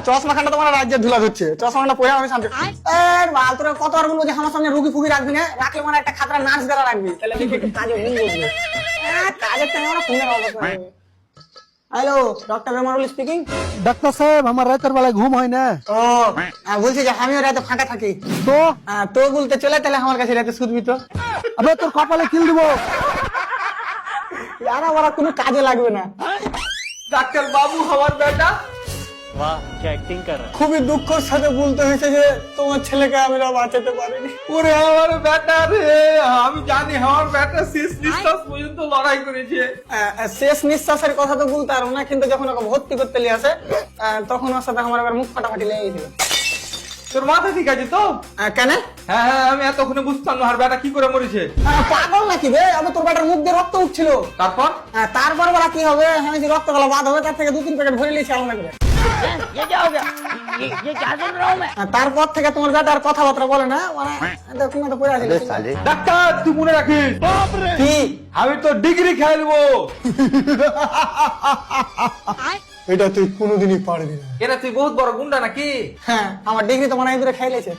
চশমাখানটা তোমার রাজ্যের ধুলা ধরছে, চশমাখানটা পরে আমি শান্তি। বাল তোরা কতবার বলবো যে আমার সামনে রুগী ফুগি রাখবি না, রাখলে মানে একটা খাতরা নার্স দ্বারা রাখবি, তাহলে দেখি একটু কাজে মন বসবে। কাজের টাইমে আমরা ফোনের অবস্থা। Hello, doctor Ramarul speaking. ডাক্তার সাহেব আমার রাতের বেলায় ঘুম হয় না ও বলছি যে আমিও রাতে ফাঁকা থাকি, তো তো বলতে চলে তাহলে আমার কাছে রাতে শুধবি তো। আবে তোর কপালে কিল দিব। আর আমার কোনো কাজে লাগবে না। ডাক্তার বাবু আমার বেটা वाह क्या एक्टिंग कर रहा है। খুবই দুঃখের সাথে বলতে হয়েছে যে তোমার ছেলেকে আমি বাঁচাতে পারিনি। ওরে আমার বেটা রে, আমি জানি আমার বেটা শেষ নিঃশ্বাস পর্যন্ত লড়াই করেছে। শেষ নিঃশ্বাসের কথা তো বলতে পারবো না, কিন্তু যখন ওকে ভর্তি করতে নিয়ে আসে তখন ওর সাথে আমার আবার মুখ ফাটাফাটি লেগে গেছিল। তোর মাথা ঠিক আছে তো? কেন? হ্যাঁ হ্যাঁ, আমি এতক্ষণে বুঝতাম না আর বেটা কি করে মরেছে। পাগল নাকি বে? আমি তোর বেটার মুখ দিয়ে রক্ত উঠছিল। তারপর তারপর বলা কি হবে, আমি যে রক্ত গলা বাদ হবে তার থেকে 2-3 প্যাকেট ভরে নিয়েছি আলাদা করে। তারপর থেকে তোমার বেটা আর কথাবার্তা বলে না, মানে তুমি তো পড়ে আছি। ডাক্তার তুই মনে রাখিস কি? আমি তো ডিগ্রি খেয়ে নেবো। এটা তুই কোনোদিনই পারবি না। এরা তুই বহুত বড় গুন্ডা নাকি? হ্যাঁ, আমার ডিগ্রি তো মনে হয় দূরে খাইলেছে।